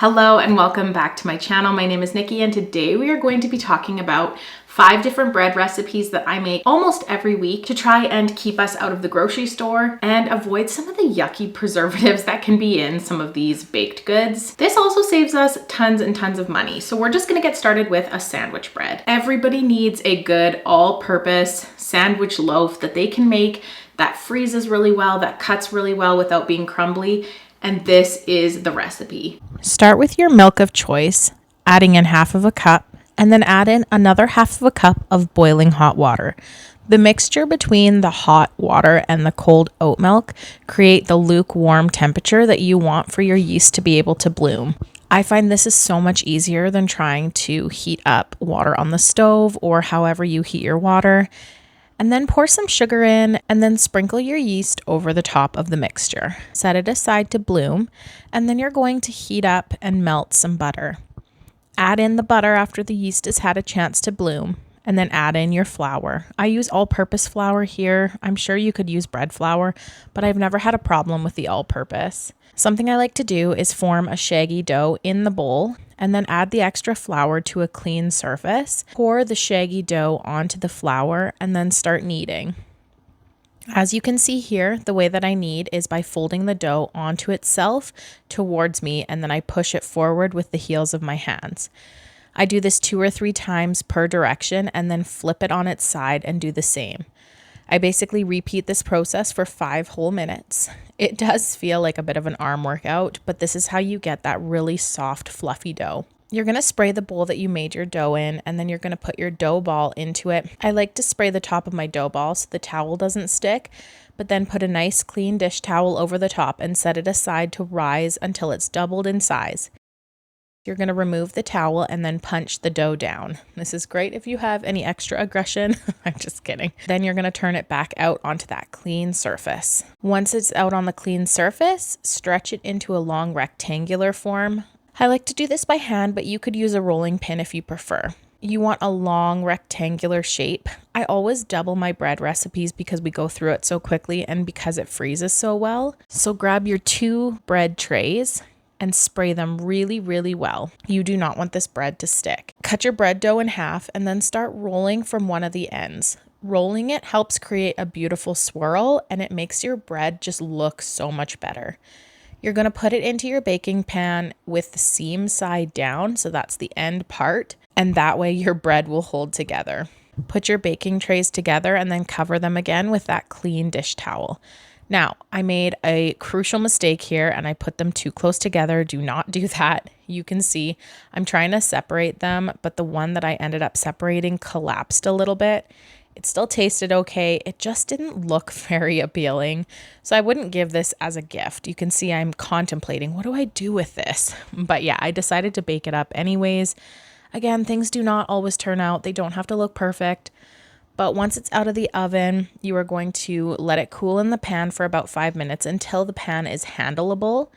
Hello and welcome back to my channel. My name is Nikki and today we are going to be talking about 5 different bread recipes that I make almost every week to try and keep us out of the grocery store and avoid some of the yucky preservatives that can be in some of these baked goods. This also saves us tons and tons of money. So we're just gonna get started with a sandwich bread. Everybody needs a good all-purpose sandwich loaf that they can make that freezes really well, that cuts really well without being crumbly. And this is the recipe. Start with your milk of choice, adding in half of a cup, and then add in another half of a cup of boiling hot water. The mixture between the hot water and the cold oat milk create the lukewarm temperature that you want for your yeast to be able to bloom. I find this is so much easier than trying to heat up water on the stove or however you heat your water. And then pour some sugar in and then sprinkle your yeast over the top of the mixture. Set it aside to bloom, and then you're going to heat up and melt some butter. Add in the butter after the yeast has had a chance to bloom, and then add in your flour. I use all-purpose flour here. I'm sure you could use bread flour, but I've never had a problem with the all-purpose. Something I like to do is form a shaggy dough in the bowl and then add the extra flour to a clean surface. Pour the shaggy dough onto the flour and then start kneading. As you can see here, the way that I knead is by folding the dough onto itself towards me, and then I push it forward with the heels of my hands. I do this 2 or 3 times per direction and then flip it on its side and do the same. I basically repeat this process for 5 whole minutes. It does feel like a bit of an arm workout, but this is how you get that really soft, fluffy dough. You're going to spray the bowl that you made your dough in, and then you're going to put your dough ball into it. I like to spray the top of my dough ball so the towel doesn't stick, but then put a nice clean dish towel over the top and set it aside to rise until it's doubled in size. You're going to remove the towel and then punch the dough down. This is great if you have any extra aggression. I'm just kidding. Then you're going to turn it back out onto that clean surface. Once it's out on the clean surface, stretch it into a long rectangular form. I like to do this by hand, but you could use a rolling pin if you prefer. You want a long rectangular shape. I always double my bread recipes because we go through it so quickly and because it freezes so well. So grab your 2 bread trays and spray them really, really well. You do not want this bread to stick. Cut your bread dough in half and then start rolling from one of the ends. Rolling it helps create a beautiful swirl and it makes your bread just look so much better. You're gonna put it into your baking pan with the seam side down, so that's the end part, and that way your bread will hold together. Put your baking trays together and then cover them again with that clean dish towel. Now, I made a crucial mistake here and I put them too close together. Do not do that. You can see I'm trying to separate them, but the one that I ended up separating collapsed a little bit. It still tasted okay. It just didn't look very appealing. So I wouldn't give this as a gift. You can see I'm contemplating, what do I do with this? But yeah, I decided to bake it up anyways. Again, things do not always turn out. They don't have to look perfect. But once it's out of the oven, you are going to let it cool in the pan for about 5 minutes until the pan is handleable,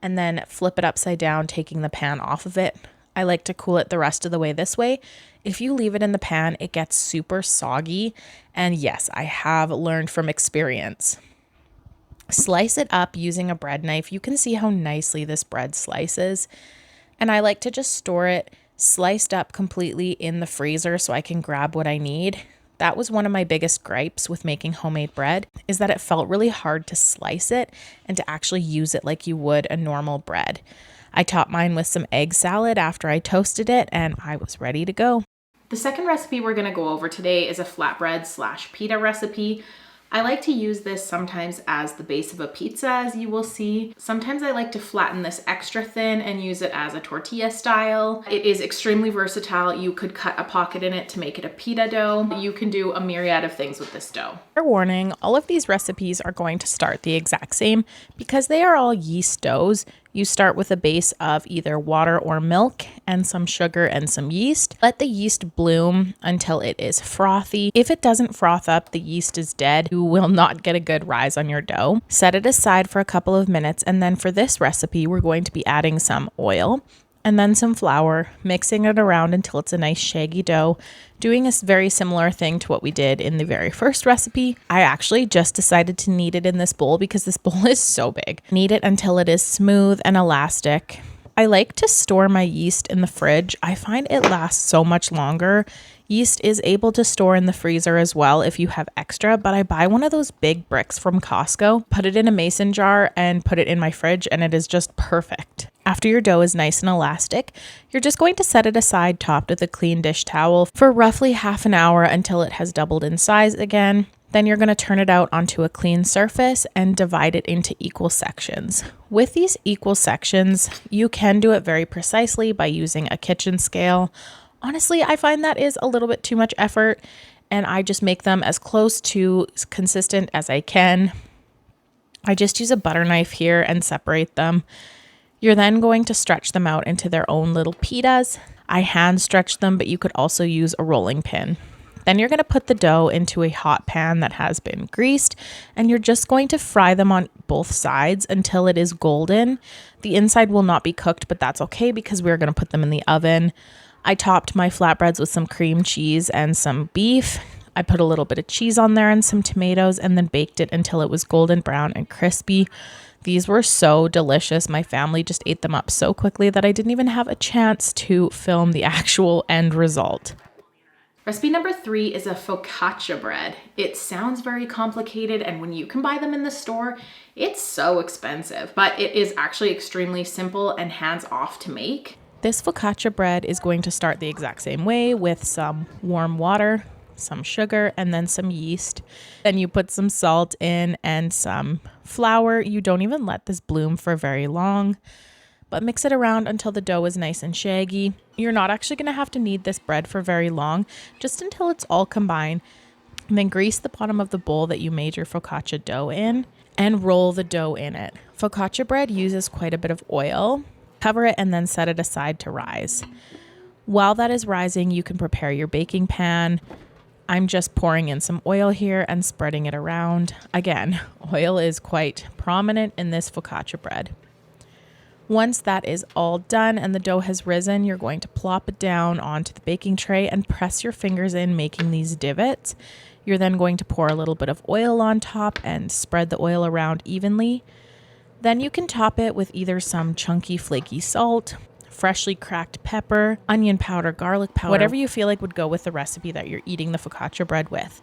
and then flip it upside down, taking the pan off of it. I like to cool it the rest of the way this way. If you leave it in the pan, it gets super soggy. And yes, I have learned from experience. Slice it up using a bread knife. You can see how nicely this bread slices. And I like to just store it sliced up completely in the freezer so I can grab what I need. That was one of my biggest gripes with making homemade bread, is that it felt really hard to slice it and to actually use it like you would a normal bread. I topped mine with some egg salad after I toasted it and I was ready to go. The second recipe we're gonna go over today is a flatbread / pita recipe. I like to use this sometimes as the base of a pizza, as you will see. Sometimes I like to flatten this extra thin and use it as a tortilla style. It is extremely versatile. You could cut a pocket in it to make it a pita dough. You can do a myriad of things with this dough. Fair warning, all of these recipes are going to start the exact same because they are all yeast doughs. You start with a base of either water or milk and some sugar and some yeast. Let the yeast bloom until it is frothy. If it doesn't froth up, the yeast is dead. You will not get a good rise on your dough. Set it aside for a couple of minutes, and then for this recipe, we're going to be adding some oil and then some flour, mixing it around until it's a nice shaggy dough, doing a very similar thing to what we did in the very first recipe. I actually just decided to knead it in this bowl because this bowl is so big. Knead it until it is smooth and elastic. I like to store my yeast in the fridge. I find it lasts so much longer. Yeast is able to store in the freezer as well if you have extra, but I buy one of those big bricks from Costco, put it in a mason jar, and put it in my fridge, and it is just perfect. After your dough is nice and elastic, you're just going to set it aside topped with a clean dish towel for roughly half an hour until it has doubled in size again. Then you're going to turn it out onto a clean surface and divide it into equal sections. With these equal sections, you can do it very precisely by using a kitchen scale. Honestly, I find that is a little bit too much effort, and I just make them as close to consistent as I can. I just use a butter knife here and separate them. You're then going to stretch them out into their own little pitas. I hand stretch them, but you could also use a rolling pin. Then you're going to put the dough into a hot pan that has been greased, and you're just going to fry them on both sides until it is golden. The inside will not be cooked, but that's okay because we're going to put them in the oven. I topped my flatbreads with some cream cheese and some beef. I put a little bit of cheese on there and some tomatoes and then baked it until it was golden brown and crispy. These were so delicious. My family just ate them up so quickly that I didn't even have a chance to film the actual end result. Recipe number 3 is a focaccia bread. It sounds very complicated, and when you can buy them in the store, it's so expensive, but it is actually extremely simple and hands-off to make. This focaccia bread is going to start the exact same way with some warm water, some sugar, and then some yeast. Then you put some salt in and some flour. You don't even let this bloom for very long, but mix it around until the dough is nice and shaggy. You're not actually going to have to knead this bread for very long, just until it's all combined. And then grease the bottom of the bowl that you made your focaccia dough in and roll the dough in it. Focaccia bread uses quite a bit of oil. Cover it and then set it aside to rise. While that is rising, you can prepare your baking pan. I'm just pouring in some oil here and spreading it around. Again, oil is quite prominent in this focaccia bread. Once that is all done and the dough has risen, you're going to plop it down onto the baking tray and press your fingers in, making these divots. You're then going to pour a little bit of oil on top and spread the oil around evenly. Then you can top it with either some chunky flaky salt, freshly cracked pepper, onion powder, garlic powder, whatever you feel like would go with the recipe that you're eating the focaccia bread with.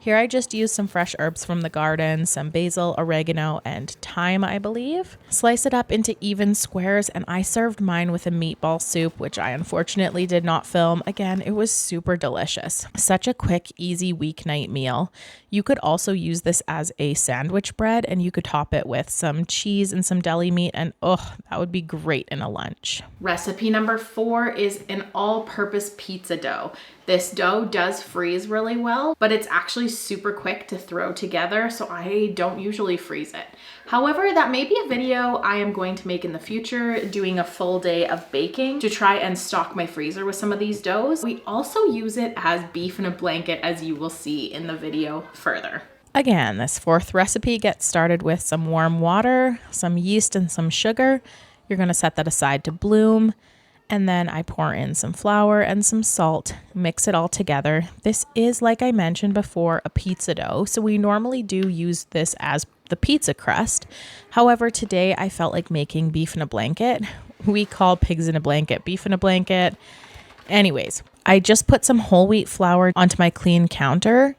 Here I just used some fresh herbs from the garden, some basil, oregano, and thyme, I believe. Slice it up into even squares, and I served mine with a meatball soup, which I unfortunately did not film. Again, it was super delicious. Such a quick, easy weeknight meal. You could also use this as a sandwich bread, and you could top it with some cheese and some deli meat, and oh, that would be great in a lunch. Recipe number 4 is an all-purpose pizza dough. This dough does freeze really well, but it's actually super quick to throw together, so I don't usually freeze it. However, that may be a video I am going to make in the future, doing a full day of baking to try and stock my freezer with some of these doughs. We also use it as beef in a blanket, as you will see in the video further. Again, this 4th recipe gets started with some warm water, some yeast, and some sugar. You're going to set that aside to bloom. And then I pour in some flour and some salt, mix it all together. This is, like I mentioned before, a pizza dough. So we normally do use this as the pizza crust. However, today I felt like making beef in a blanket. We call pigs in a blanket beef in a blanket. Anyways, I just put some whole wheat flour onto my clean counter.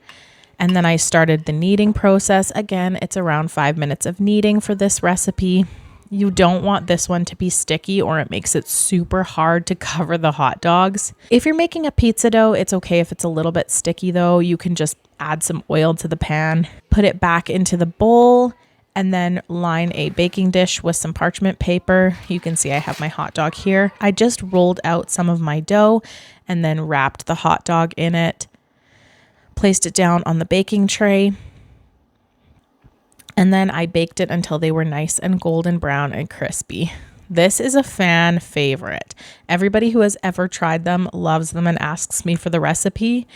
And then I started the kneading process. Again, it's around 5 minutes of kneading for this recipe. You don't want this one to be sticky or it makes it super hard to cover the hot dogs. If you're making a pizza dough, it's okay if it's a little bit sticky though. You can just add some oil to the pan, put it back into the bowl, and then line a baking dish with some parchment paper. You can see I have my hot dog here. I just rolled out some of my dough and then wrapped the hot dog in it, placed it down on the baking tray. And then I baked it until they were nice and golden brown and crispy. This is a fan favorite. Everybody who has ever tried them loves them and asks me for the recipe.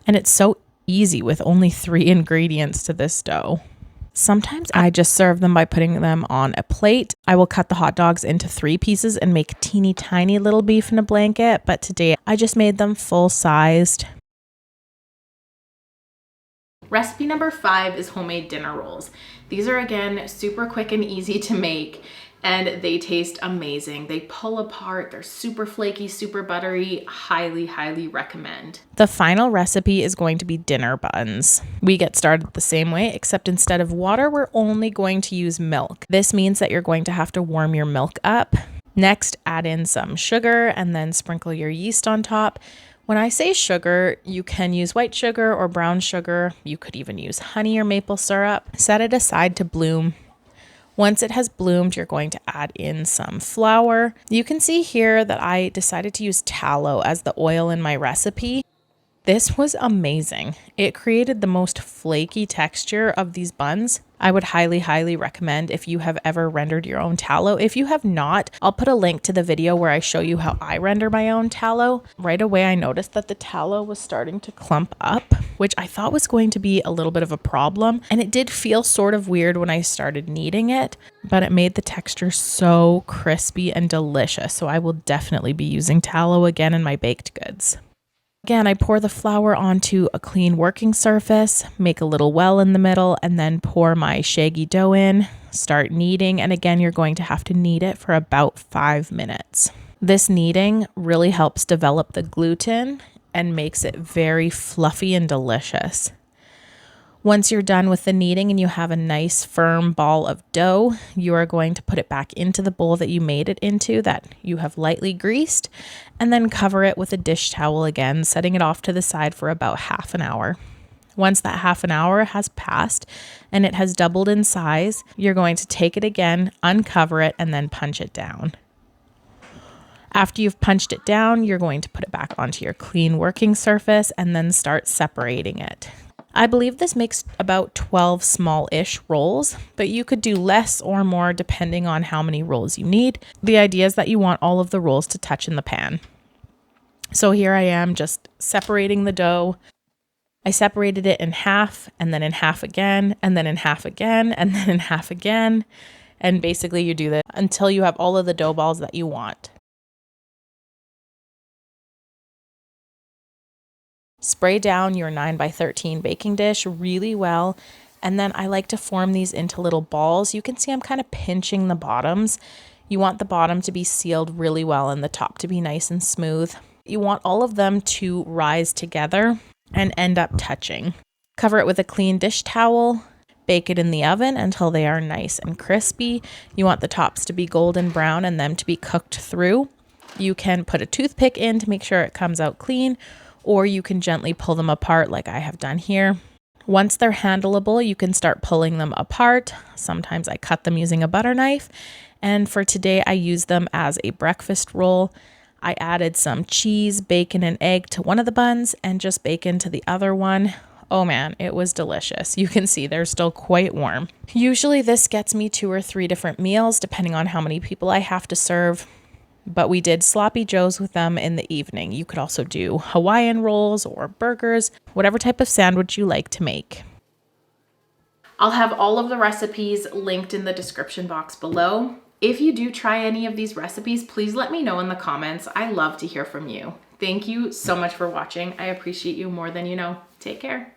And it's so easy with only 3 ingredients to this dough. Sometimes I just serve them by putting them on a plate. I will cut the hot dogs into 3 pieces and make teeny tiny little beef in a blanket. But today I just made them full sized. Recipe number 5 is homemade dinner rolls. These are, again, super quick and easy to make, and they taste amazing. They pull apart, they're super flaky, super buttery. Highly, highly recommend. The final recipe is going to be dinner buns. We get started the same way, except instead of water, we're only going to use milk. This means that you're going to have to warm your milk up. Next, add in some sugar and then sprinkle your yeast on top. When I say sugar, you can use white sugar or brown sugar. You could even use honey or maple syrup. Set it aside to bloom. Once it has bloomed, you're going to add in some flour. You can see here that I decided to use tallow as the oil in my recipe. This was amazing. It created the most flaky texture of these buns. I would highly, highly recommend if you have ever rendered your own tallow. If you have not, I'll put a link to the video where I show you how I render my own tallow. Right away, I noticed that the tallow was starting to clump up, which I thought was going to be a little bit of a problem. And it did feel sort of weird when I started kneading it, but it made the texture so crispy and delicious. So I will definitely be using tallow again in my baked goods. Again, I pour the flour onto a clean working surface, make a little well in the middle, and then pour my shaggy dough in, start kneading, and again, you're going to have to knead it for about 5 minutes. This kneading really helps develop the gluten and makes it very fluffy and delicious. Once you're done with the kneading and you have a nice firm ball of dough, you are going to put it back into the bowl that you made it into that you have lightly greased, and then cover it with a dish towel again, setting it off to the side for about half an hour. Once that half an hour has passed and it has doubled in size, you're going to take it again, uncover it, and then punch it down. After you've punched it down, you're going to put it back onto your clean working surface and then start separating it. I believe this makes about 12 small-ish rolls, but you could do less or more depending on how many rolls you need. The idea is that you want all of the rolls to touch in the pan. So here I am just separating the dough. I separated it in half, and then in half again, and then in half again, and then in half again. And basically you do this until you have all of the dough balls that you want. Spray down your 9x13 baking dish really well, and then I like to form these into little balls. You can see I'm kind of pinching the bottoms. You want the bottom to be sealed really well and the top to be nice and smooth. You want all of them to rise together and end up touching. Cover it with a clean dish towel. Bake it in the oven until they are nice and crispy. You want the tops to be golden brown and them to be cooked through. You can put a toothpick in to make sure it comes out clean, or you can gently pull them apart like I have done here. Once they're handleable, you can start pulling them apart. Sometimes I cut them using a butter knife, and for today I use them as a breakfast roll. I added some cheese, bacon, and egg to one of the buns and just bacon to the other one. Oh man, it was delicious. You can see they're still quite warm. Usually this gets me 2 or 3 different meals depending on how many people I have to serve. But we did sloppy joes with them in the evening. You could also do Hawaiian rolls or burgers, whatever type of sandwich you like to make. I'll have all of the recipes linked in the description box below. If you do try any of these recipes, please let me know in the comments. I love to hear from you. Thank you so much for watching. I appreciate you more than you know. Take care.